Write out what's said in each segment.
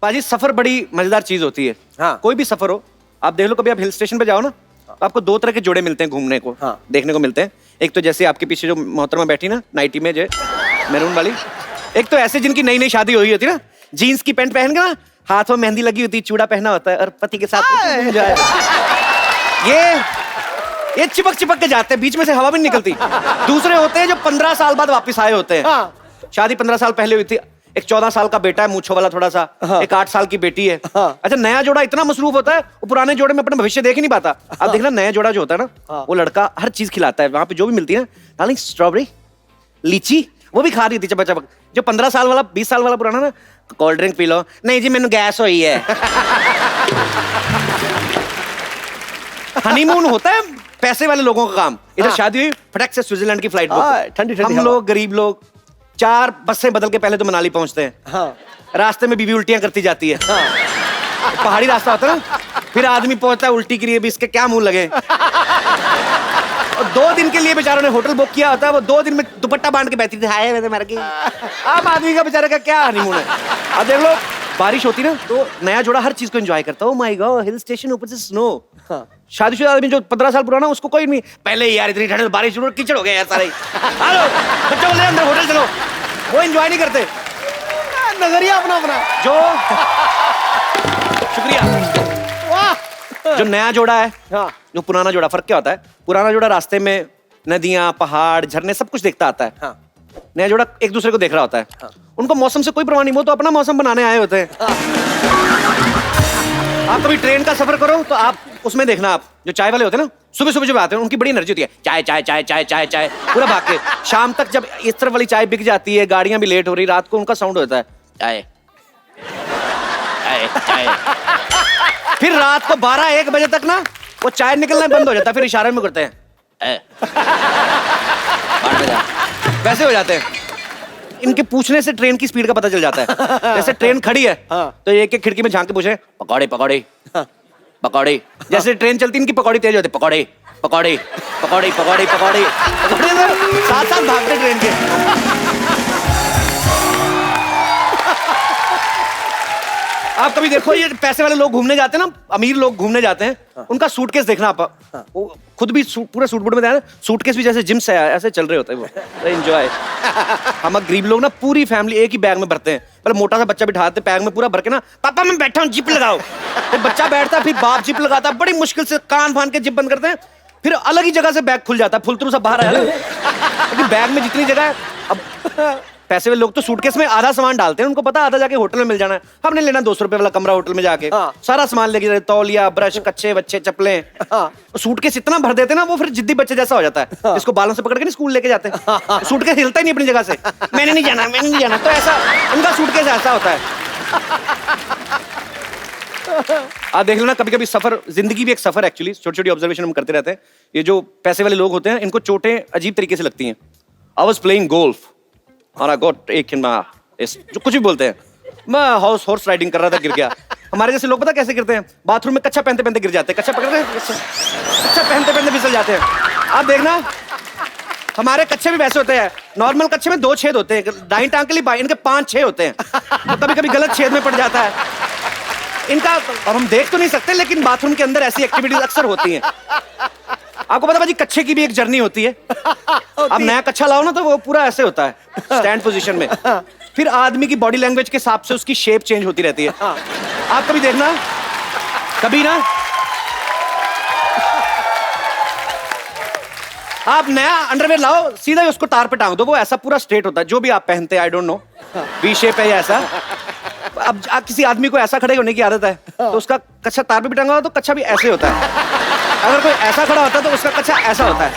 पाजी सफर बड़ी मजेदार चीज होती है। हाँ। कोई भी सफर हो, आप देख लो, कभी आप हिल स्टेशन पे जाओ ना, तो आपको दो तरह के जोड़े मिलते हैं घूमने को। हाँ। देखने को मिलते हैं। एक तो जैसे आपके पीछे जो मोहतरमा बैठी ना नाइटी में, जो मैरून वाली। एक तो ऐसे जिनकी नई नई शादी हुई होती है ना, जीन्स की पैंट पहन के ना, हाथ में मेहंदी लगी होती है, चूड़ा पहना होता है और पति के साथ एंजॉय। ये चिपक चिपक के जाते हैं, बीच में से हवा भी नहीं निकलती। दूसरे होते हैं जो 15 साल बाद वापस आए होते हैं। हाँ। शादी 15 साल पहले हुई थी। एक 14 साल का बेटा है, मूंछों वाला थोड़ा सा। हाँ। एक 8 साल की बेटी है। हाँ। अच्छा, नया जोड़ा इतना मसरूफ होता है, वो पुराने जोड़े में अपना भविष्य देख ही नहीं पाता। आप देखना, नया जोड़ा जो होता है ना, हाँ। वो लड़का हर चीज खिलाता है। वहां पे जो भी मिलती है ना, डार्लिंग स्ट्रॉबेरी, लीची, वो भी खा रही थी चपक चपक। जो 15 साल वाला, 20 साल वाला पुराना ना, कोल्ड ड्रिंक पी लो, नहीं जी मैंने गैस हुई है। हनीमून होता है पैसे वाले लोगों का काम। इधर हाँ। शादी हुई, फटक से स्विट्जरलैंड की फ्लाइट बुक। ठंडी ठंडी हम लोग गरीब लोग 4 बसें बदल के पहले तो मनाली पहुंचते हैं। हाँ। रास्ते में बीवी उल्टियां करती जाती है। हाँ। पहाड़ी रास्ता होता है ना, फिर आदमी पहुंचता है उल्टी के लिए भी, इसके क्या मुंह लगे। और 2 दिन के लिए बेचारों ने होटल बुक किया होता है, वो 2 दिन में दुपट्टा बांध के बैठी थी, हाय मैं तो मर गई। आम आदमी का बेचारे का क्या हनीमून है। अब देख लो, बारिश होती ना तो नया जोड़ा हर चीज को एंजॉय करता है। Oh my God, hill station, ऊपर से स्नो। हाँ। शादीशुदा आदमी जो 15 साल पुराना, उसको कोई नहीं, पहले यार इतनी ठंड, बारिश शुरू, कीचड़ हो गया यार सारे। हेलो बच्चों, ले अंदर होटल चलो। वो एंजॉय नहीं करते। नजरिया अपना अपना। जो शुक्रिया। वाह। जो नया जोड़ा है, हाँ। जो पुराना जोड़ा, फर्क क्या होता है? पुराना जोड़ा रास्ते में नदियां, पहाड़, झरने सब कुछ देखता आता है। हाँ। नया जोड़ा एक दूसरे को देख रहा होता है। हाँ। उनको मौसम से कोई परवाह नहीं, वो तो अपना मौसम बनाने आए होते हैं। आप कभी ट्रेन का सफर करो तो आप उसमें देखना, आप जो चाय वाले होते हैं ना, सुबह सुबह जब आते हैं, उनकी बड़ी एनर्जी होती है, चाय चाय चाय चाय चाय चाय, पूरा भाग के। शाम तक जब इस तरफ वाली चाय बिक जाती है, गाड़ियां भी लेट हो रही, रात को उनका साउंड होता है, चाय चाय चाय। फिर रात को 12-1 बजे तक ना वो चाय निकलना बंद हो जाता है, फिर इशारे में करते हैं, वैसे हो जाते हैं। इनके पूछने से ट्रेन की स्पीड का पता चल जाता है। जैसे ट्रेन खड़ी है, हाँ। तो एक एक खिड़की में झांक के पूछे, पकौड़े पकौड़े पकौड़े। जैसे ट्रेन चलती, इनकी पकौड़ी तेज होती, पकौड़े पकौड़े पकौड़े पकौड़े पकौड़े पकौड़े। साथ साथ भागते ट्रेन के। आप कभी देखो, ये पैसे वाले लोग घूमने जाते हैं ना, अमीर लोग घूमने जाते हैं, हाँ। उनका सूटकेस देखना आप। हाँ। वो खुद भी पूरा सूट बूट में जाए ना, सूटकेस भी जैसे जिम से आया ऐसे चल रहे होते हैं वो। एंजॉय। हम गरीब लोग ना पूरी फैमिली एक ही बैग में भरते हैं। पहले मोटा सा बच्चा बिठाते बैग में पूरा भर के ना, पापा मैं बैठा हूँ जिप लगाओ। फिर बच्चा बैठता, फिर बाप जिप लगाता, बड़ी मुश्किल से कान फान के जिप बंद करते हैं, फिर अलग ही जगह से बैग खुल जाता है, फुलतरू सब बाहर आया। लेकिन बैग में जितनी जगह है, अब पैसे वाले लोग तो सूटकेस में आधा सामान डालते हैं, उनको पता आधा जाके होटल में मिल जाना है। हमने लेना 200 रुपए वाला कमरा होटल में जाके। हाँ। सारा सामान लेके जाते, तौलिया, ब्रश, कच्चे बच्चे, चप्पलें। हाँ। सूटकेस इतना भर देते ना, वो फिर जिद्दी बच्चे जैसा हो जाता है। हाँ। इसको बालों से पकड़ के नहीं स्कूल लेके जाते हैं। सूटकेस हिलता ही नहीं अपनी जगह से, मैंने नहीं जाना, मैंने नहीं जाना। तो ऐसा इनका सूटकेस ऐसा होता है। आप देख लेना, कभी कभी सफर, जिंदगी भी एक सफर एक्चुअली। छोटी छोटी ऑब्जर्वेशन हम करते रहते हैं। ये जो पैसे वाले लोग होते हैं, इनको चोटें अजीब तरीके से लगती हैं। आई वाज प्लेइंग गोल्फ और आई गॉट एक जो कुछ भी बोलते हैं, मैं हॉर्स राइडिंग कर रहा था, गिर गया। हमारे जैसे लोग पता कैसे गिरते हैं? बाथरूम में कच्चा पहनते पहनते गिर जाते हैं। कच्चा पकड़ के कच्चा पहनते पहनते फिसल जाते हैं। आप देखना, हमारे कच्चे भी वैसे होते हैं। नॉर्मल कच्चे में 2 छेद होते हैं, दाईं टांग के लिए बाईं, इनके 5-6 होते हैं। तो कभी कभी गलत छेद में पड़ जाता है इनका। अब हम देख तो नहीं सकते, लेकिन बाथरूम के अंदर ऐसी एक्टिविटीज अक्सर होती हैं। आपको पता भाजी, कच्चे की भी एक जर्नी होती है। अब नया कच्चा लाओ ना, तो वो पूरा ऐसे होता है, स्टैंड पोजीशन में। फिर आदमी की बॉडी लैंग्वेज के हिसाब से उसकी शेप चेंज होती रहती है। आप कभी देखना, कभी ना आप नया अंडरवेयर लाओ, सीधा ही उसको तार पे टांग दो, वो ऐसा पूरा स्ट्रेट होता है। जो भी आप पहनते हैं, I don't know, V shape है या ऐसा। अब किसी आदमी को ऐसा खड़े होने की आदत है, तो उसका कच्चा तार पे भी टांगा हो तो कच्चा भी ऐसे होता है। अगर कोई ऐसा खड़ा होता है तो उसका कच्चा ऐसा होता है।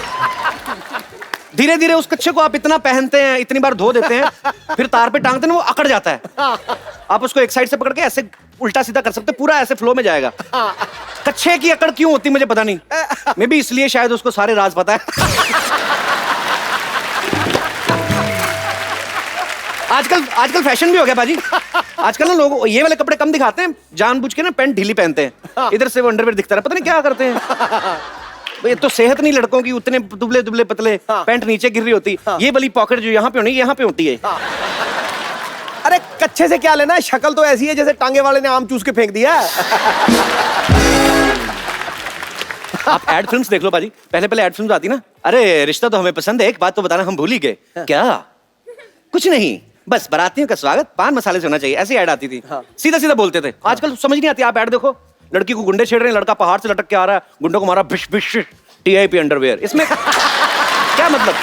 धीरे धीरे उस कच्चे को आप इतना पहनते हैं, इतनी बार धो देते हैं, फिर तार पे टांगते हैं, वो अकड़ जाता है। आप उसको एक साइड से पकड़ के ऐसे उल्टा सीधा कर सकते, पूरा ऐसे फ्लो में जाएगा। कच्चे की अकड़ क्यों होती मुझे पता नहीं, मे भी इसलिए शायद उसको सारे राज पता है। आजकल फैशन भी हो गया बाजी। आजकल ना लोग ये वाले कपड़े कम दिखाते हैं, जानबूझ के ना पैंट ढीली पहनते हैं, इधर से वो अंडरवेयर दिखता है, पता नहीं क्या करते हैं। ये तो सेहत नहीं लड़कों की, उतने दुबले दुबले पतले, पैंट नीचे गिर रही होती, ये वाली पॉकेट जो यहाँ पे होनी, यहाँ पे होती है। अरे कच्चे से क्या लेना है, शक्ल तो ऐसी है जैसे टांगे वाले ने आम चूस के फेंक दिया है। आप एड फिल्म्स देख लो बाजी, पहले पहले एड फिल्म्स आती ना, अरे रिश्ता तो हमें पसंद है, एक बात तो बताना हम भूल ही गए। क्या? कुछ नहीं, बस बारातियों का स्वागत पान मसाले से होना चाहिए, ऐसी ऐड आती थी। हाँ। सीधा सीधा बोलते थे। आजकल समझ नहीं आती। आप ऐड देखो, लड़की को गुंडे छेड़ रहे हैं, लड़का पहाड़ से लटक के आ रहा है, गुंडों को मारा भिश भिश, टीआईपी अंडरवेयर। इसमें क्या मतलब?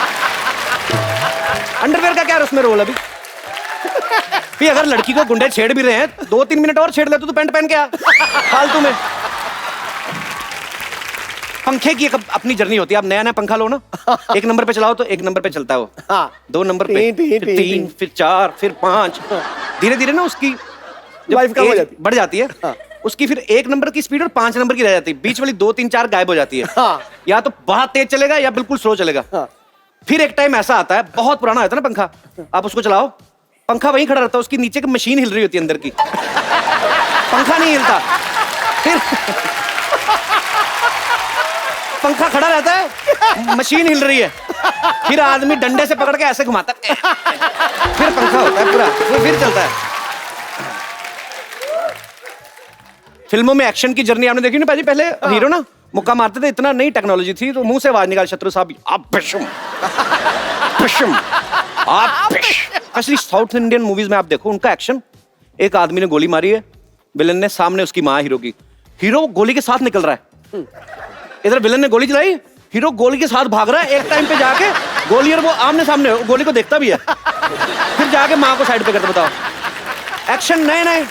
अंडरवेयर का क्या उसमें रोल अभी? भी अगर लड़की को गुंडे छेड़ भी रहे हैं, 2-3 मिनट और छेड़ ले तो पैंट पहन के आ फालतू में। पंखे की एक अपनी जर्नी होती है। आप नया नया पंखा लो ना, 1 नंबर पे चलाओ तो 1 नंबर पे चलता है वो। हाँ। 2 नंबर पे, फिर 3, फिर 4, फिर 5। धीरे धीरे ना उसकी लाइफ कम हो जाती है, बढ़ जाती है। हाँ। उसकी फिर 1 नंबर की स्पीड और 5 नंबर की रह जाती है। बीच वाली 2, 3, 4 गायब हो जाती है। हाँ। या तो बहुत तेज चलेगा या बिल्कुल स्लो चलेगा। हाँ। फिर एक टाइम ऐसा आता है, बहुत पुराना होता है ना पंखा, आप उसको चलाओ, पंखा वहीं खड़ा रहता है, उसकी नीचे की मशीन हिल रही होती है अंदर की, पंखा नहीं हिलता। फिर पंखा खड़ा रहता है, मशीन हिल रही है, फिर आदमी डंडे से पकड़ के ऐसे घुमाता है, फिर पंखा होता है पूरा, वो फिर चलता है। फिल्मों में एक्शन की जर्नी आपने देखी ना पाजी? पहले हीरो ना मुक्का मारते थे, इतना नई टेक्नोलॉजी थी, तो मुंह से आवाज निकाल, शत्रु साहब आप पिशुम, पिशुम, आप स्पेशली साउथ इंडियन मूवीज में आप देखो उनका एक्शन। एक आदमी ने गोली मारी है, विलन ने, सामने उसकी माँ हीरो की, हीरो गोली के साथ निकल रहा है, इधर विलन ने गोली चलाई, हीरो गोली के साथ भाग रहा है। एक टाइम पे जाके गोली और वो आमने सामने, गोली को देखता भी है, फिर जाके माँ को साइड पे करते। बताओ, एक्शन नए नए।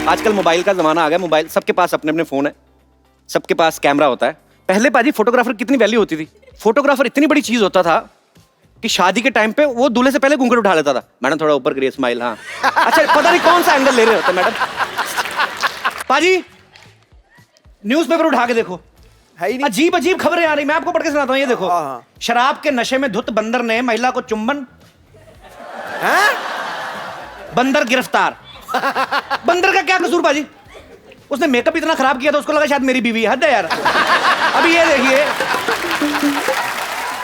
आजकल मोबाइल का जमाना आ गया, मोबाइल सबके पास अपने अपने फोन है, सबके पास कैमरा होता है। पहले पाजी फोटोग्राफर कितनी वैल्यू होती थी, फोटोग्राफर इतनी बड़ी चीज होता था कि शादी के टाइम पे वो दूल्हे से पहले घूंघट उठा लेता था। मैडम थोड़ा ऊपर करिए, स्माइल। हाँ, अच्छा, पता नहीं कौन सा एंगल ले रहे होते मैडम। पाजी न्यूज़पेपर उठा के देखो, है ही नहीं। अजीब अजीब खबरें आ रही, मैं आपको पढ़ के सुनाता हूँ। ये देखो, हाँ। शराब के नशे में धुत बंदर ने महिला को चुंबन, हैं? बंदर गिरफ्तार। बंदर का क्या कसूर पाजी? उसने मेकअप इतना खराब किया था, उसको लगा शायद मेरी बीवी है। हद है यार। अभी ये देखिए,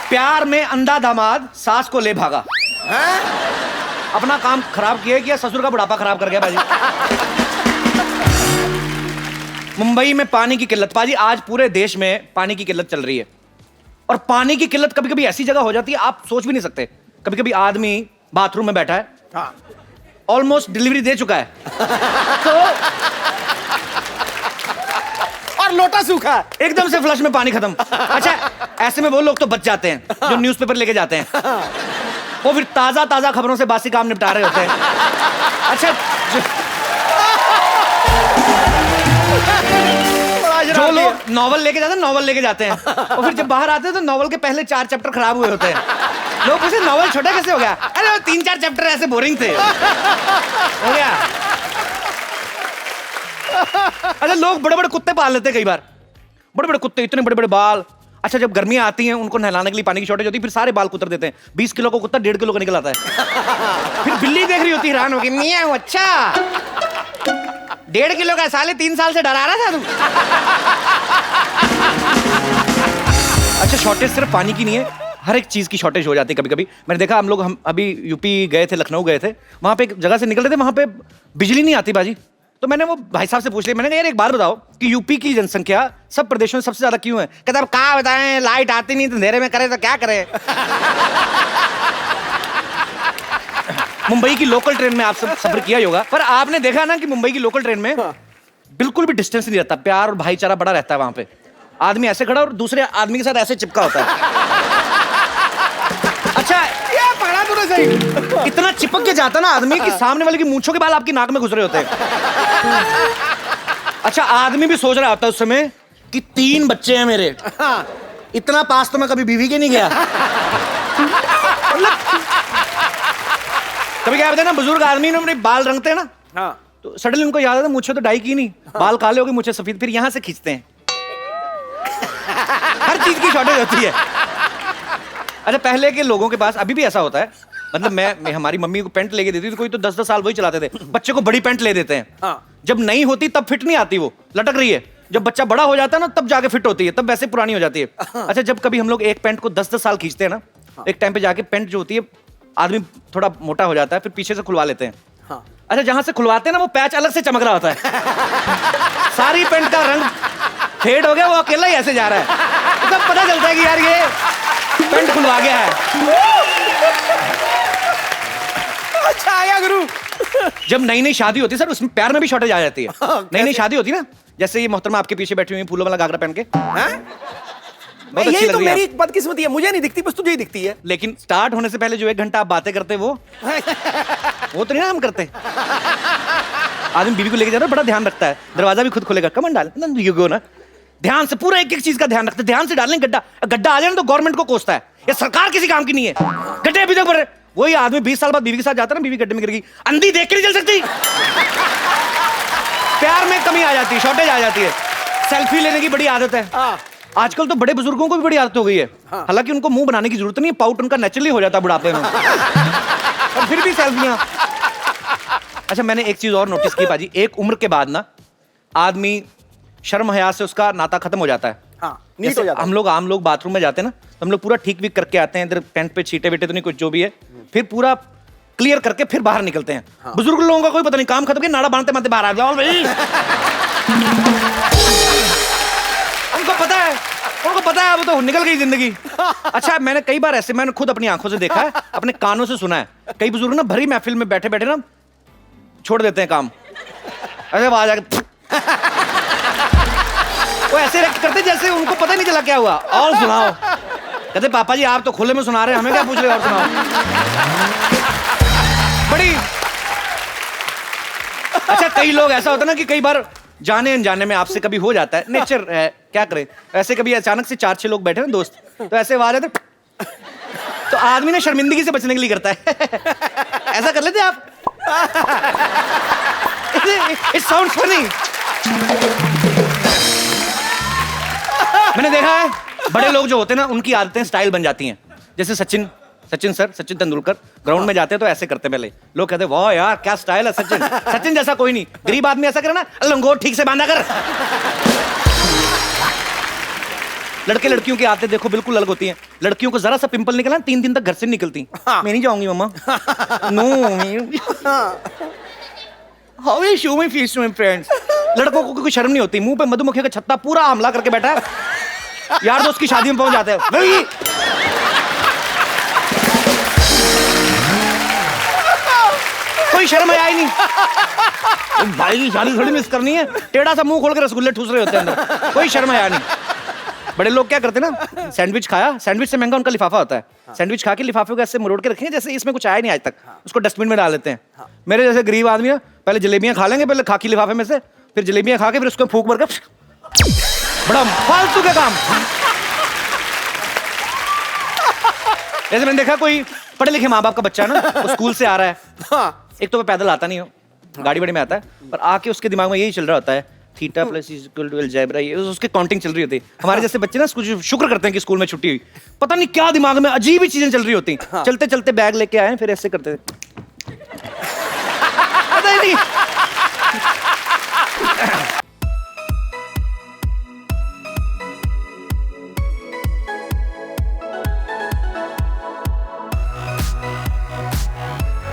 प्यार में अंधा दामाद सास को ले भागा। हैं? अपना काम खराब किया, ससुर का बुढ़ापा खराब कर गया पाजी। मुंबई में पानी की किल्लत पाजी, आज पूरे देश में पानी की किल्लत चल रही है। और पानी की किल्लत कभी कभी ऐसी जगह हो जाती है आप सोच भी नहीं सकते। कभी कभी आदमी बाथरूम में बैठा है, हाँ। ऑलमोस्ट डिलीवरी दे चुका है, तो और लोटा सूखा है, एकदम से फ्लश में पानी खत्म। अच्छा, ऐसे में वो लोग तो बच जाते हैं जो न्यूज़पेपर लेके जाते हैं, वो फिर ताजा ताजा खबरों से बासी काम निपटा रहे होते हैं। अच्छा, जो लोग नॉवल लेके जाते हैं, नॉवल लेके जाते हैं, और फिर जब बाहर आते हैं तो नॉवल के पहले 4 चैप्टर खराब हुए होते हैं। लोग पूछे नॉवल छोटा कैसे हो गया? अरे वो 3-4 चैप्टर ऐसे बोरिंग थे, हो गया। अच्छा, लोग बड़े बड़े कुत्ते पाल लेते हैं कई बार, बड़े बड़े कुत्ते, इतने बड़े बड़े बाल। अच्छा, जब गर्मियां आती हैं, उनको नहलाने के लिए पानी की शॉर्टेज होती है, फिर सारे बाल कुतर देते हैं। 20 किलो का कुत्ता 1.5 किलो का निकल आता है। फिर बिल्ली देख रही होती है, हैरान होगी, मियां अच्छा 1.5 किलो का, साले 3 साल से डरा रहा था तू। अच्छा, शॉर्टेज सिर्फ पानी की नहीं है, हर एक चीज की शॉर्टेज हो जाती है कभी कभी। मैंने देखा, हम अभी यूपी गए थे, लखनऊ गए थे, वहां पे एक जगह से निकल रहे थे, वहां पे बिजली नहीं आती बाजी। तो मैंने वो भाई साहब से पूछ लिया, मैंने कहा यार एक बात बताओ कि यूपी की जनसंख्या सब प्रदेशों में सबसे ज्यादा क्यों है? कहता अब क्या बताएं, लाइट आती नहीं तो अंधेरे में करे तो क्या करे। मुंबई की लोकल ट्रेन में आप सब सफर किया ही होगा, पर आपने देखा ना कि मुंबई की लोकल ट्रेन में बिल्कुल भी डिस्टेंस नहीं रहता, प्यार और भाईचारा बड़ा रहता है वहां पे। आदमी ऐसे खड़ा और दूसरे आदमी के साथ ऐसे चिपका होता है। अच्छा, ये पकड़ा तूने सही। इतना चिपक के जाता ना आदमी कि सामने वाले की मूंछों के बाल आपकी नाक में घुस रहे होते हैं। अच्छा, आदमी भी सोच रहा होता है उस समय कि 3 बच्चे हैं मेरे, इतना पास तो मैं कभी बीवी के नहीं गया। कभी क्या होता है ना, बुजुर्ग आदमी ने अपने बाल रंगते हैं ना, हाँ। तो सडनली उनको याद आता है मुझे तो डाई की नहीं, बाल काले हो गए, मुझे सफेद, फिर यहां से खींचते हैं। हर चीज की शॉर्टेज होती है। अच्छा, पहले के लोगों के पास अभी भी ऐसा होता है, मतलब मैं हमारी मम्मी को पैंट लेके देती थी, कोई तो 10-10 साल वही चलाते थे, बच्चे को बड़ी पैंट ले देते हैं। हाँ। जब नहीं होती तब फिट नहीं आती, वो लटक रही है। जब बच्चा बड़ा हो जाता है ना, तब जाके फिट होती है, तब वैसे पुरानी हो जाती है। अच्छा, जब कभी हम लोग एक पैंट को 10-10 साल खींचते हैं ना, एक टाइम पे जाके पैंट जो होती है आदमी थोड़ा मोटा हो जाता है, फिर पीछे से खुलवा लेते हैं। हाँ। अच्छा, जहां से खुलवाते हैं ना वो पैच अलग से चमक रहा होता है। सारी पैंट का रंग फेड हो गया, वो अकेला ही ऐसे जा रहा है, तो पता चलता है कि यार ये पैंट खुलवा गया है। अच्छा आया गुरु। जब नई नई शादी होती है सर, उसमें प्यार में भी शॉर्टेज आ जाती है। नई नई शादी होती है ना, जैसे ये मोहतरमा आपके पीछे बैठी हुई है फूलों वाला घाघरा पहन के, बहुत अच्छी यही लग तो रही है मेरी आप। बदकिस्मती है, मुझे नहीं दिखती, बस तुझे ही दिखती है। लेकिन स्टार्ट होने से पहले जो 1 घंटा आप बातें करते वो तो नहीं ना हम करते। आदमी बीवी को लेके जा रहा है, बड़ा ध्यान रखता है, दरवाजा भी खुद खोलेगा, कमन डाल यू गो ना, ध्यान से पूरा एक एक चीज का ध्यान रखते हैं, ध्यान से डालें। गड्ढा गड्ढा आ जाए ना तो गवर्नमेंट को कोसता है, ये सरकार किसी काम की नहीं है। गड्ढे अभी तक भरे, वही आदमी 20 साल बाद बीवी के साथ जाता है ना, बीवी गड्ढे में गिर गई, अंधी देख के नहीं चल सकती। प्यार में कमी आ जाती है, शॉर्टेज आ जाती है। सेल्फी लेने की बड़ी आदत है आजकल, तो बड़े बुजुर्गों को भी बड़ी आदत हो गई है। हालांकि उनको मुंह बनाने की जरूरत नहीं है, पाउट उनका नेचुरली हो जाता है बुढ़ापे में, और फिर भी सेल्फियां। अच्छा, मैंने एक चीज और नोटिस की पाजी, एक उम्र के बाद ना आदमी शर्म हया से उसका नाता खत्म हो जाता है। नीट हो जाता है। हम लोग आम लोग बाथरूम में जाते हैं ना, तो हम लोग पूरा ठीक विक करके आते हैं, इधर पैंट पे छींटे वेटे तो नहीं कुछ जो भी है, फिर पूरा क्लियर करके फिर बाहर निकलते हैं। बुजुर्ग लोगों का कोई पता नहीं, काम खत्म के नाड़ा बांधते बांधते बाहर आ जाओ भाई। उनको पता है वो तो निकल गई जिंदगी। अच्छा, मैंने कई बार ऐसे, मैंने खुद अपनी आंखों से देखा है, अपने कानों से सुना है, कई बुजुर्ग ना भरी महफिल में बैठे बैठे ना छोड़ देते हैं काम, ऐसे आवाज आ वो ऐसे करते जैसे उनको पता नहीं चला क्या हुआ। और सुनाओ, कहते पापा जी आप तो खुले में सुना रहे हैं, हमें क्या पूछ रहे हो, और सुनाओ। बड़ी अच्छा, कई लोग ऐसा होता है ना कि कई बार जाने अनजाने में आपसे कभी हो जाता है, नेचर है क्या करे, ऐसे कभी अचानक से 4-6 लोग बैठे ना दोस्त, तो ऐसे आवाज आते तो आदमी ने शर्मिंदगी से बचने के लिए करता है। ऐसा कर लेते आप। It sounds funny. मैंने देखा है बड़े लोग जो होते हैं ना, उनकी आदतें स्टाइल बन जाती हैं। जैसे सचिन तेंदुलकर ग्राउंड में जाते हैं तो ऐसे करते हैं, पहले लोग कहते हैं वाह यार क्या स्टाइल है सचिन जैसा कोई नहीं। गरीब आदमी ऐसा करे ना, लंगोट ठीक से बांधा कर। लड़के लड़कियों की आदतें देखो बिल्कुल अलग होती हैं। लड़कियों को जरा सा पिंपल निकला 3 दिन तक घर से निकलती, मैं नहीं जाऊंगी मम्मा। No, how is show my face to my friends. लड़कों को कोई शर्म नहीं होती, मुंह पे मधुमक्खी का छत्ता पूरा हमला करके बैठा है, यार दोस्त की शादी में पहुंच जाते हैं। कोई शर्म आया ही नहीं। भाई की शादी थोड़ी मिस करनी है, टेढ़ा सा मुंह खोल के रसगुल्ले ठूस रहे होते हैं अंदर, कोई शर्म आया नहीं। बड़े लोग क्या करते हैं ना, सैंडविच खाया, सैंडविच से महंगा उनका लिफाफा होता है, सैंडविच खा के लिफाफे को ऐसे मरोड़ के रखेंगे जैसे इसमें कुछ आया नहीं आज तक, उसको डस्टबिन में डाल देते हैं। मेरे जैसे गरीब आदमी है, पहले जलेबियां खा लेंगे, पहले खाकी लिफाफे में से, फिर जलेबियां खा के फिर उसको फूंक भर कर, बड़ा फालतू का काम। जैसे मैंने देखा कोई पढ़े लिखे माँ बाप का बच्चा ना, वो स्कूल से आ रहा है, एक तो वो पैदल आता नहीं हो, गाड़ी वाड़ी में आता है, पर आके उसके दिमाग में यही चल रहा होता है theta plus is equal to algebra, ये उसके काउंटिंग चल रही होती है। हमारे जैसे बच्चे ना कुछ शुक्र करते हैं कि स्कूल में छुट्टी हुई, पता नहीं क्या दिमाग में अजीब ही चीजें चल रही होती हैं। चलते चलते बैग लेके आए फिर ऐसे करते थे,